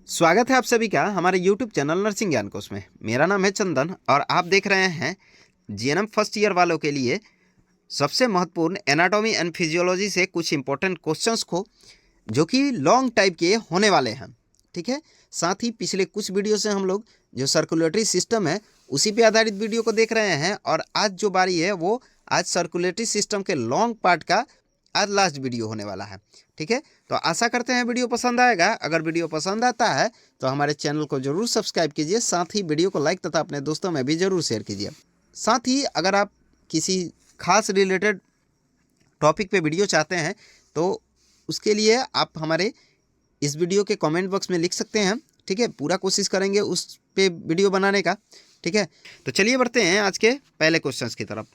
स्वागत है आप सभी का हमारे YouTube चैनल नर्सिंग ज्ञान कोश में। मेरा नाम है चंदन और आप देख रहे हैं जीएनएम फर्स्ट ईयर वालों के लिए सबसे महत्वपूर्ण एनाटॉमी एंड फिजियोलॉजी से कुछ इंपॉर्टेंट क्वेश्चंस को जो कि लॉन्ग टाइप के होने वाले हैं। ठीक है, साथ ही पिछले कुछ वीडियो से हम लोग जो सर्कुलेटरी सिस्टम है उसी पे आधारित वीडियो को देख रहे हैं और आज जो बारी है वो आज सर्कुलेटरी सिस्टम के लॉन्ग पार्ट का आज लास्ट वीडियो होने वाला है। ठीक है, तो आशा करते हैं वीडियो पसंद आएगा। अगर वीडियो पसंद आता है तो हमारे चैनल को जरूर सब्सक्राइब कीजिए, साथ ही वीडियो को लाइक तथा अपने दोस्तों में भी जरूर शेयर कीजिए। साथ ही अगर आप किसी खास रिलेटेड टॉपिक पे वीडियो चाहते हैं तो उसके लिए आप हमारे इस वीडियो के कमेंट बॉक्स में लिख सकते हैं। ठीक है, पूरा कोशिश करेंगे उस पे वीडियो बनाने का। ठीक है, तो चलिए बढ़ते हैं आज के पहले क्वेश्चन की तरफ।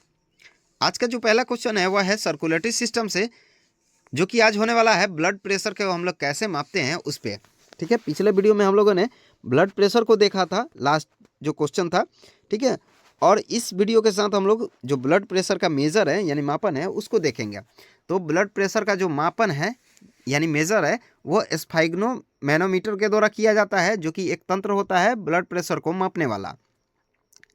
आज का जो पहला क्वेश्चन है वह है सर्कुलेटरी सिस्टम से, जो कि आज होने वाला है ब्लड प्रेशर को हम लोग कैसे मापते हैं उस पर। ठीक है, पिछले वीडियो में हम लोगों ने ब्लड प्रेशर को देखा था, लास्ट जो क्वेश्चन था। ठीक है, और इस वीडियो के साथ हम लोग जो ब्लड प्रेशर का मेज़र है यानी मापन है उसको देखेंगे। तो ब्लड प्रेशर का जो मापन है यानी मेज़र है वो स्फाइग्नोमैनोमीटर के द्वारा किया जाता है, जो कि एक तंत्र होता है ब्लड प्रेशर को मापने वाला।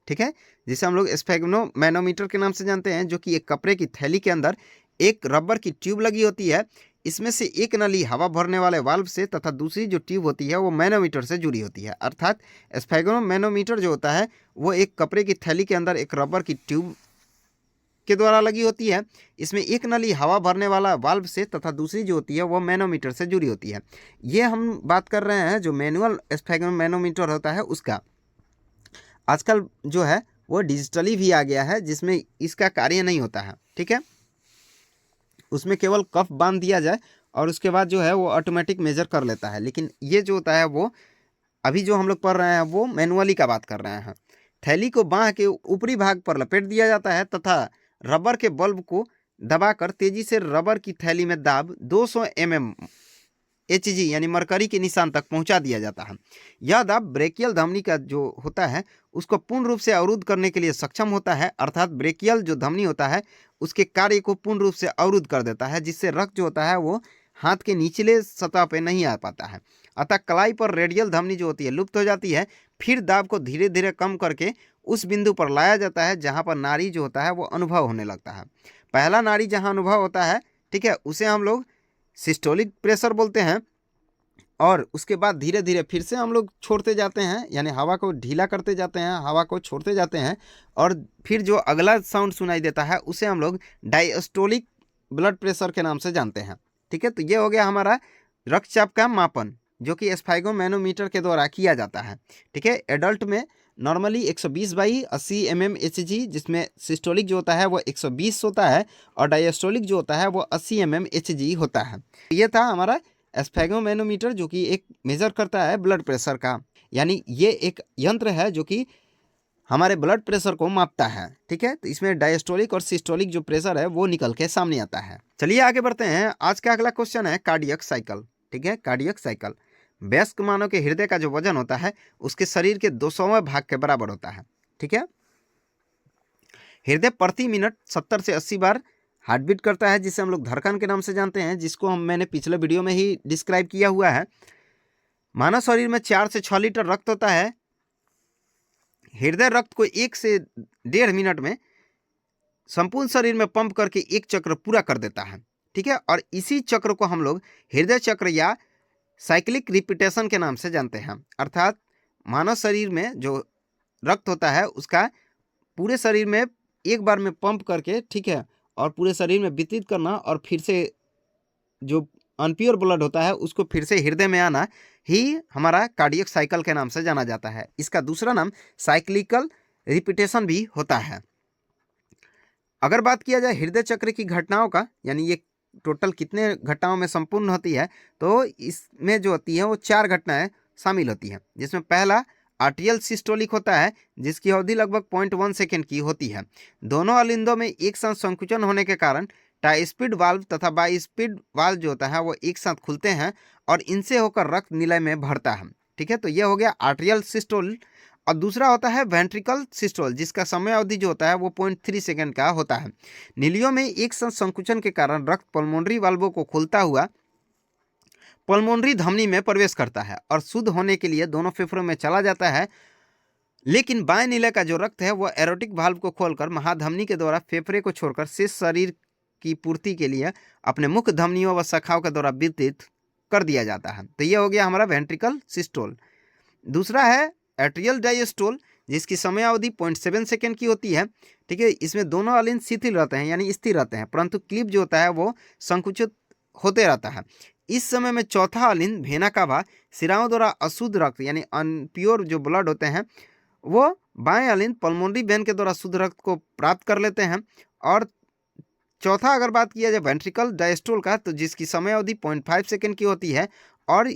ठीक है, जिसे हम लोग स्फैग्नोमैनोमीटर के नाम से जानते हैं, जो कि एक कपड़े की थैली के अंदर एक रबर की ट्यूब लगी होती है। इसमें से एक नली हवा भरने वाले वाल्व से तथा दूसरी जो ट्यूब होती है वो मैनोमीटर से जुड़ी होती है। अर्थात स्फैग्नोमैनोमीटर जो होता है वो एक कपड़े की थैली के अंदर एक रबर की ट्यूब के द्वारा लगी होती है। इसमें एक नली हवा भरने वाला वाल्व से तथा दूसरी जो होती है वो मैनोमीटर से जुड़ी होती है। ये हम बात कर रहे हैं जो मैनुअल स्फैग्नोमैनोमीटर होता है उसका। आजकल जो है वो डिजिटली भी आ गया है, जिसमें इसका कार्य नहीं होता है। ठीक है, उसमें केवल कफ बांध दिया जाए और उसके बाद जो है वो ऑटोमेटिक मेजर कर लेता है। लेकिन ये जो होता है वो अभी जो हम लोग पढ़ रहे हैं वो मैनुअली का बात कर रहे हैं। थैली को बांह के ऊपरी भाग पर लपेट दिया जाता है तथा रबर के बल्ब को दबाकर तेजी से रबर की थैली में दाब 200 mm Hg यानी मरकरी के निशान तक पहुंचा दिया जाता है। यह दाब ब्रेकियल धमनी का जो होता है उसको पूर्ण रूप से अवरुद्ध करने के लिए सक्षम होता है। अर्थात ब्रेकियल जो धमनी होता है उसके कार्य को पूर्ण रूप से अवरुद्ध कर देता है, जिससे रक्त जो होता है वो हाथ के निचले सतह पे नहीं आ पाता है। अतः कलाई पर रेडियल धमनी जो होती है लुप्त हो जाती है। फिर दाब को धीरे धीरे कम करके उस बिंदु पर लाया जाता है जहाँ पर नाड़ी जो होता है वो अनुभव होने लगता है। पहला नाड़ी जहाँ अनुभव होता है, ठीक है, उसे हम लोग सिस्टोलिक प्रेशर बोलते हैं। और उसके बाद धीरे धीरे फिर से हम लोग छोड़ते जाते हैं, यानी हवा को ढीला करते जाते हैं, हवा को छोड़ते जाते हैं और फिर जो अगला साउंड सुनाई देता है उसे हम लोग डायस्टोलिक ब्लड प्रेशर के नाम से जानते हैं। ठीक है, तो ये हो गया हमारा रक्तचाप का मापन, जो कि स्फाइगोमैनोमीटर के द्वारा किया जाता है। ठीक है, एडल्ट में नॉर्मली 120/80 mm Hg, जिसमें सिस्टोलिक जो होता है वो 120 होता है और डायस्टोलिक जो होता है वो 80 mm Hg होता है। ये था हमारा स्फैग्नोमैनोमीटर, जो कि एक मेजर करता है ब्लड प्रेशर का, यानी ये एक यंत्र है जो कि हमारे ब्लड प्रेशर को मापता है। ठीक है, तो इसमें डायस्टोलिक और सिस्टोलिक जो प्रेशर है वो निकल के सामने आता है। चलिए आगे बढ़ते हैं। आज का अगला क्वेश्चन है कार्डियक साइकिल। ठीक है, कार्डियक साइकिल वयस्क मानव के हृदय का जो वजन होता है उसके शरीर के 200वें भाग के बराबर होता है। ठीक है, हृदय प्रति मिनट 70 से 80 बार हार्ट बीट करता है, जिसे हम लोग धड़कन के नाम से जानते हैं, जिसको मैंने पिछले वीडियो में ही डिस्क्राइब किया हुआ है। मानव शरीर में 4 से 6 लीटर रक्त होता है। हृदय रक्त को 1 से 1.5 मिनट में संपूर्ण शरीर में पंप करके एक चक्र पूरा कर देता है। ठीक है, और इसी चक्र को हम लोग हृदय चक्र या साइक्लिक रिपीटेशन के नाम से जानते हैं। अर्थात मानव शरीर में जो रक्त होता है उसका पूरे शरीर में एक बार में पंप करके, ठीक है, और पूरे शरीर में वितरित करना और फिर से जो अनप्योर ब्लड होता है उसको फिर से हृदय में आना ही हमारा कार्डियक साइकिल के नाम से जाना जाता है। इसका दूसरा नाम साइक्लिकल रिपीटेशन भी होता है। अगर बात किया जाए हृदय चक्र की घटनाओं का, यानी ये टोटल कितने घटनाओं में संपूर्ण होती है, तो इसमें जो होती है वो 4 घटनाएं शामिल होती हैं, जिसमें पहला आर्टियल सिस्टोलिक होता है, जिसकी अवधि लगभग 0.1 सेकेंड की होती है। दोनों अलिंदों में एक साथ संकुचन होने के कारण टाइस्पीड वाल्व तथा बाइस्पीड वाल्व जो होता है वो एक साथ खुलते हैं और इनसे होकर रक्त निलय में भरता है। ठीक है, तो यह हो गया आर्टियल सिस्टोल। और दूसरा होता है वेंट्रिकल सिस्टोल, जिसका समय अवधि जो होता है वो 0.3 सेकेंड का होता है। नीलियों में एक साथ संकुचन के कारण रक्त पल्मोनरी वाल्वों को खोलता हुआ पल्मोनरी धमनी में प्रवेश करता है और शुद्ध होने के लिए दोनों फेफड़ों में चला जाता है। लेकिन बाएं नीले का जो रक्त है वह एरोटिक वाल्व को खोलकर महाधमनी के द्वारा फेफड़े को छोड़कर शेष शरीर की पूर्ति के लिए अपने मुख्य धमनियों व शाखाओं के द्वारा वितरित कर दिया जाता है। तो ये हो गया हमारा वेंट्रिकल सिस्टोल। दूसरा है एट्रियल डायस्टोल, जिसकी समयावधि 0.7 सेकेंड की होती है। ठीक है, इसमें दोनों अलिंद शिथिल रहते हैं यानी स्थिर रहते हैं, परंतु क्लिप जो होता है वो संकुचित होते रहता है। इस समय में चौथा अलिंद भेना कावा सिराओं द्वारा अशुद्ध रक्त यानी अनप्योर जो ब्लड होते हैं वो बाएं अलिंद पल्मोनरी वेन के द्वारा शुद्ध रक्त को प्राप्त कर लेते हैं। और चौथा अगर बात किया जाए वेंट्रिकल डायस्टोल का, तो जिसकी समयावधि 0.5 सेकेंड की होती है और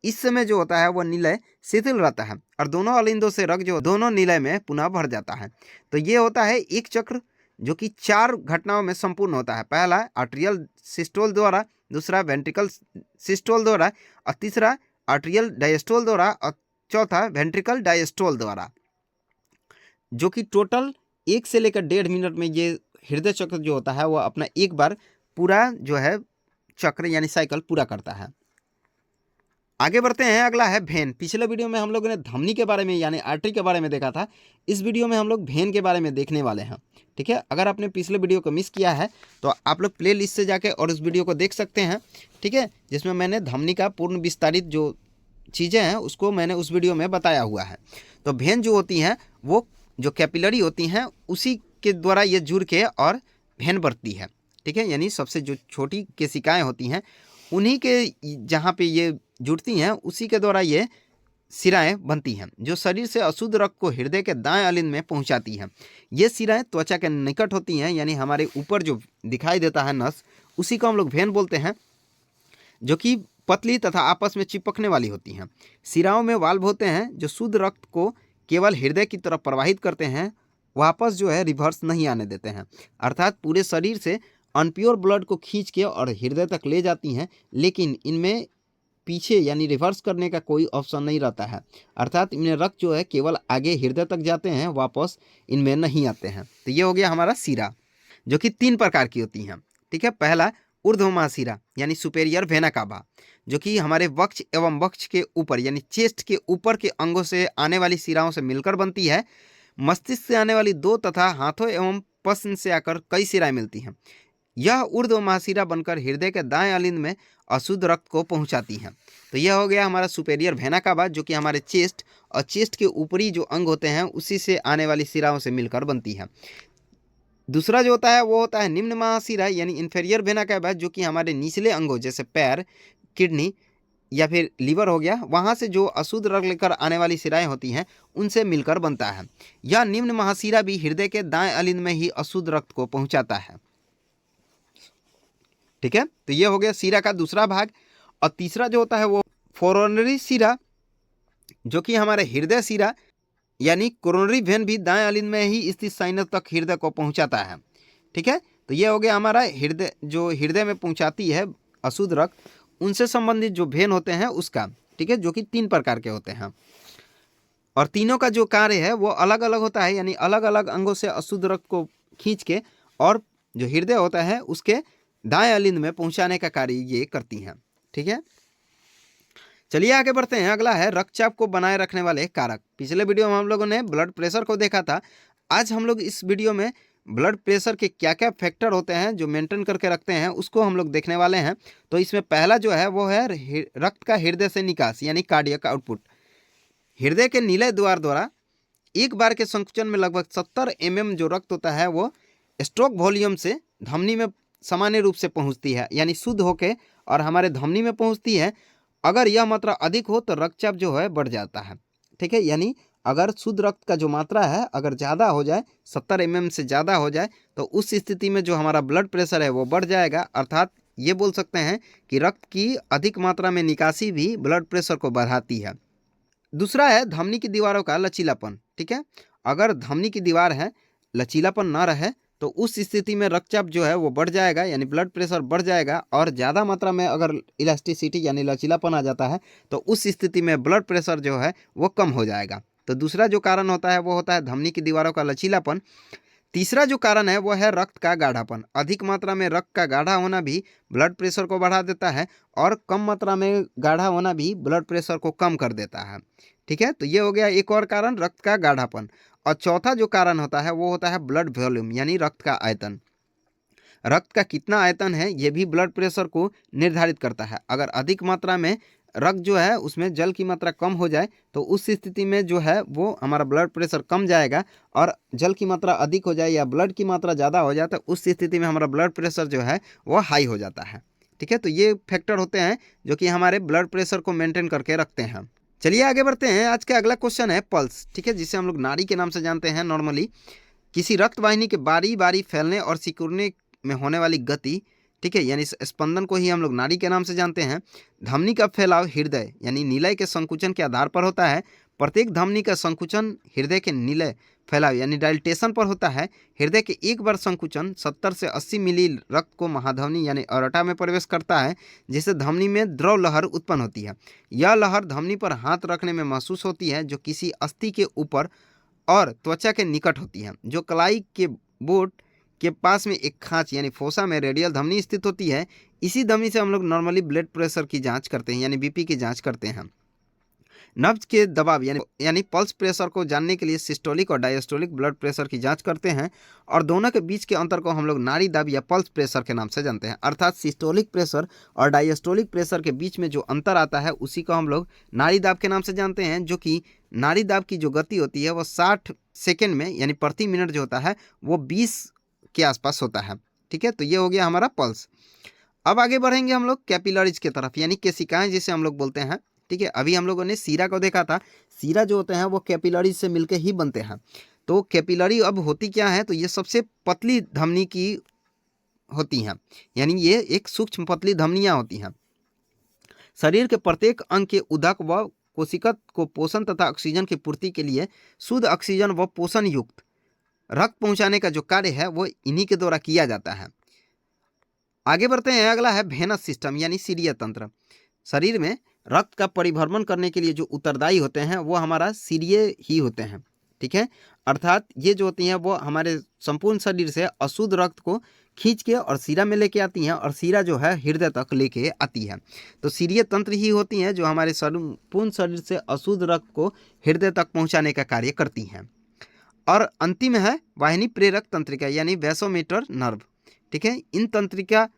इस समय जो होता है वह निलय शिथिल रहता है और दोनों अलिंदों से रक्त जो दोनों निलय में पुनः भर जाता है। तो ये होता है एक चक्र जो कि 4 घटनाओं में संपूर्ण होता है। पहला आर्ट्रियल सिस्टोल द्वारा, दूसरा वेंट्रिकल सिस्टोल द्वारा, और तीसरा आर्ट्रियल डायस्टोल द्वारा, और चौथा वेंट्रिकल डायस्टोल द्वारा, जो कि टोटल 1 से लेकर 1.5 मिनट में ये हृदय चक्र जो होता है वह अपना एक बार पूरा जो है चक्र यानी साइकिल पूरा करता है। आगे बढ़ते हैं, अगला है भेन। पिछले वीडियो में हम लोगों ने धमनी के बारे में यानी आर्टरी के बारे में देखा था। इस वीडियो में हम लोग भेन के बारे में देखने वाले हैं। ठीक है, अगर आपने पिछले वीडियो को मिस किया है तो आप लोग प्ले लिस्ट से जाके और उस वीडियो को देख सकते हैं। ठीक है, जिसमें मैंने धमनी का पूर्ण विस्तारित जो चीज़ें हैं उसको मैंने उस वीडियो में बताया हुआ है। तो भेन जो होती हैं वो जो कैपिलरी होती हैं उसी के द्वारा ये जुड़ के और भेन बढ़ती है। ठीक है, यानी सबसे जो छोटी केशिकाएँ होती हैं उन्हीं के जहाँ पे ये जुड़ती हैं उसी के द्वारा ये सिराएं बनती हैं, जो शरीर से अशुद्ध रक्त को हृदय के दाएं अलिंद में पहुंचाती हैं। ये सिराएं त्वचा के निकट होती हैं, यानी हमारे ऊपर जो दिखाई देता है नस, उसी को हम लोग वेन बोलते हैं, जो कि पतली तथा आपस में चिपकने वाली होती हैं। सिराओं में वाल्व होते हैं जो शुद्ध रक्त को केवल हृदय की तरफ प्रवाहित करते हैं, वापस जो है रिवर्स नहीं आने देते हैं। अर्थात पूरे शरीर से अनप्योर ब्लड को खींच के और हृदय तक ले जाती हैं, लेकिन इनमें पीछे यानी रिवर्स करने का कोई ऑप्शन नहीं रहता है। अर्थात इनमें रक्त जो है केवल आगे हृदय तक जाते हैं, वापस इनमें नहीं आते हैं। तो ये हो गया हमारा सिरा, जो कि 3 प्रकार की होती हैं। ठीक है, पहला ऊर्ध्व महाशिरा यानी सुपेरियर वेना कावा, जो कि हमारे वक्ष एवं वक्ष के ऊपर यानी चेस्ट के ऊपर के अंगों से आने वाली सिराओं से मिलकर बनती है। मस्तिष्क से आने वाली 2 तथा हाथों एवं पश्न से आकर कई सिराएं मिलती हैं। यह ऊर्ध्व महाशिरा बनकर हृदय के दाएं अलिंद में अशुद्ध रक्त को पहुंचाती हैं। तो यह हो गया हमारा सुपेरियर वेना कावा, जो कि हमारे चेस्ट और चेस्ट के ऊपरी जो अंग होते हैं उसी से आने वाली सिराओं से मिलकर बनती है। दूसरा जो होता है वो होता है निम्न महाशिरा यानी इन्फेरियर वेना कावा, जो कि हमारे निचले अंगों जैसे पैर, किडनी या फिर लीवर हो गया, वहाँ से जो अशुद्ध रक्त लेकर आने वाली सिराएं होती हैं उनसे मिलकर बनता है। यह निम्न महाशिरा भी हृदय के दाएं अलिंद में ही अशुद्ध रक्त को पहुंचाता है। ठीक है, तो ये हो गया सिरा का दूसरा भाग। और तीसरा जो होता है वो कोरोनरी सिरा, जो कि हमारे हृदय सिरा यानी कोरोनरी वेन भी दाएं अलिंद में ही स्थित साइनस तक हृदय को पहुंचाता है। ठीक है, तो ये हो गया हमारा हृदय, जो हृदय में पहुंचाती है अशुद्ध रक्त, उनसे संबंधित जो वेन होते हैं उसका। ठीक है, जो कि 3 प्रकार के होते हैं और तीनों का जो कार्य है वो अलग अलग होता है, यानी अलग अलग अंगों से अशुद्ध रक्त को खींच के और जो हृदय होता है उसके दाएं अलिंद में पहुंचाने का कार्य ये करती हैं। ठीक है, चलिए आगे बढ़ते हैं। अगला है रक्तचाप को बनाए रखने वाले कारक। पिछले वीडियो में हम लोगों ने ब्लड प्रेशर को देखा था। आज हम लोग इस वीडियो में ब्लड प्रेशर के क्या क्या फैक्टर होते हैं जो मेंटेन करके रखते हैं उसको हम लोग देखने वाले हैं। तो इसमें पहला जो है वो है रक्त का हृदय से निकास यानी कार्डियक आउटपुट। हृदय के नीले द्वार द्वारा एक बार के संकुचन में लगभग 70 mm जो रक्त होता है वो स्ट्रोक वॉल्यूम से धमनी में सामान्य रूप से पहुंचती है, यानी शुद्ध होके और हमारे धमनी में पहुंचती है। अगर यह मात्रा अधिक हो तो रक्तचाप जो है बढ़ जाता है। ठीक है, यानी अगर शुद्ध रक्त का जो मात्रा है अगर ज़्यादा हो जाए, 70 mm से ज़्यादा हो जाए, तो उस स्थिति में जो हमारा ब्लड प्रेशर है वो बढ़ जाएगा। अर्थात ये बोल सकते हैं कि रक्त की अधिक मात्रा में निकासी भी ब्लड प्रेशर को बढ़ाती है। दूसरा है धमनी की दीवारों का लचीलापन। ठीक है, अगर धमनी की दीवार है लचीलापन ना रहे तो उस स्थिति में रक्तचाप जो है वो बढ़ जाएगा, यानी ब्लड प्रेशर बढ़ जाएगा। और ज़्यादा मात्रा में अगर इलास्टिसिटी यानी लचीलापन आ जाता है तो उस स्थिति में ब्लड प्रेशर जो है वो कम हो जाएगा। तो दूसरा जो कारण होता है वो होता है धमनी की दीवारों का लचीलापन। तीसरा जो कारण है वो है रक्त का गाढ़ापन। अधिक मात्रा में रक्त का गाढ़ा होना भी ब्लड प्रेशर को बढ़ा देता है और कम मात्रा में गाढ़ा होना भी ब्लड प्रेशर को कम कर देता है। ठीक है, तो ये हो गया एक और कारण, रक्त का गाढ़ापन। और चौथा जो कारण होता है वो होता है ब्लड वॉल्यूम, यानी रक्त का आयतन। रक्त का कितना आयतन है ये भी ब्लड प्रेशर को निर्धारित करता है। अगर अधिक मात्रा में रक्त जो है उसमें जल की मात्रा कम हो जाए तो उस स्थिति में जो है वो हमारा ब्लड प्रेशर कम जाएगा, और जल की मात्रा अधिक हो जाए या ब्लड की मात्रा ज़्यादा हो जाए तो उस स्थिति में हमारा ब्लड प्रेशर जो है वो हाई हो जाता है। ठीक है, तो ये फैक्टर होते हैं जो कि हमारे ब्लड प्रेशर को मेंटेन करके रखते हैं। चलिए आगे बढ़ते हैं। आज का अगला क्वेश्चन है पल्स। ठीक है, जिसे हम लोग नाड़ी के नाम से जानते हैं नॉर्मली। किसी रक्त वाहिनी के बारी बारी फैलने और सिकुड़ने में होने वाली गति, ठीक है, यानी स्पंदन को ही हम लोग नाड़ी के नाम से जानते हैं। धमनी का फैलाव हृदय यानी निलय के संकुचन के आधार पर होता है। प्रत्येक धमनी का संकुचन हृदय के निलय फैलाव यानी डायल्टेशन पर होता है। हृदय के एक बार संकुचन 70 से 80 मिली रक्त को महाधमनी यानी अरटा में प्रवेश करता है, जिससे धमनी में द्रव लहर उत्पन्न होती है। यह लहर धमनी पर हाथ रखने में महसूस होती है, जो किसी अस्थि के ऊपर और त्वचा के निकट होती है। जो कलाई के बोट के पास में एक खांच यानी फोसा में रेडियल धमनी स्थित होती है। इसी धमनी से हम लोग नॉर्मली ब्लड प्रेशर की जांच करते हैं, यानी बीपी की जांच करते हैं। नब्ज के दबाव यानी पल्स प्रेशर को जानने के लिए सिस्टोलिक और डायस्टोलिक ब्लड प्रेशर की जांच करते हैं, और दोनों के बीच के अंतर को हम लोग नाड़ी दाब या पल्स प्रेशर के नाम से जानते हैं। अर्थात सिस्टोलिक प्रेशर और डायस्टोलिक प्रेशर के बीच में जो अंतर आता है उसी को हम लोग नाड़ी दाब के नाम से जानते हैं, जो कि नाड़ी दाब की जो गति होती है वो 60 सेकेंड में यानी प्रति मिनट जो होता है वो 20 के आसपास होता है। ठीक है, तो ये हो गया हमारा पल्स। अब आगे बढ़ेंगे हम लोग कैपिलरीज की तरफ, यानी केशिकाएं जिसे हम लोग बोलते हैं। ठीक है, अभी हम लोगों ने सीरा को देखा था। सीरा जो होते हैं वो कैपिलरीज से मिलकर ही बनते हैं। तो कैपिलरी अब होती क्या है, तो ये सबसे पतली धमनी की होती हैं, यानी ये एक सूक्ष्म पतली धमनियां होती हैं। शरीर के प्रत्येक अंग के उदक व कोशिका को पोषण तथा ऑक्सीजन की पूर्ति के लिए शुद्ध ऑक्सीजन व पोषण युक्त रक्त पहुंचाने का जो कार्य है वो इन्हीं के द्वारा किया जाता है। आगे बढ़ते हैं। अगला है वेनस सिस्टम यानी सीरिया तंत्र। शरीर में रक्त का परिभ्रमण करने के लिए जो उत्तरदायी होते हैं वो हमारा सीरिये ही होते हैं। ठीक है, अर्थात ये जो होती हैं वो हमारे संपूर्ण शरीर से अशुद्ध रक्त को खींच के और सीरा में लेके आती हैं, और सीरा जो है हृदय तक लेके आती है। तो सीरिय तंत्र ही होती हैं जो हमारे संपूर्ण शरीर से अशुद्ध रक्त को हृदय तक पहुंचाने का कार्य करती हैं। और अंतिम है वाहिनी प्रेरक तंत्रिका यानी वैसोमीटर नर्व। ठीक है, इन तंत्रिका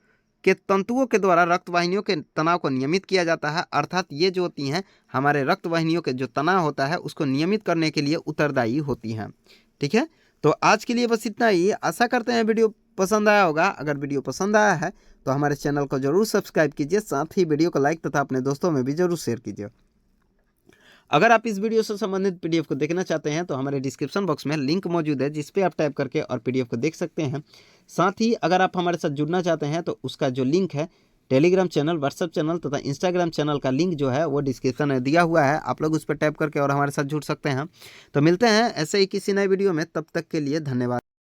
के तंतुओं के द्वारा रक्त वाहिनियों के तनाव को नियमित किया जाता है। अर्थात ये जो होती हैं हमारे रक्त वाहिनियों के जो तनाव होता है उसको नियमित करने के लिए उत्तरदायी होती हैं। ठीक है, तो आज के लिए बस इतना ही। आशा करते हैं वीडियो पसंद आया होगा। अगर वीडियो पसंद आया है तो हमारे चैनल को जरूर सब्सक्राइब कीजिए, साथ ही वीडियो को लाइक तथा अपने दोस्तों में भी जरूर शेयर कीजिए। अगर आप इस वीडियो से संबंधित पीडीएफ को देखना चाहते हैं तो हमारे डिस्क्रिप्शन बॉक्स में लिंक मौजूद है, जिस पे आप टाइप करके और पीडीएफ को देख सकते हैं। साथ ही अगर आप हमारे साथ जुड़ना चाहते हैं तो उसका जो लिंक है टेलीग्राम चैनल, व्हाट्सएप चैनल तथा इंस्टाग्राम चैनल का लिंक जो है वो डिस्क्रिप्शन में दिया हुआ है। आप लोग उस पर टाइप करके और हमारे साथ जुड़ सकते हैं। तो मिलते हैं ऐसे ही किसी नए वीडियो में, तब तक के लिए धन्यवाद।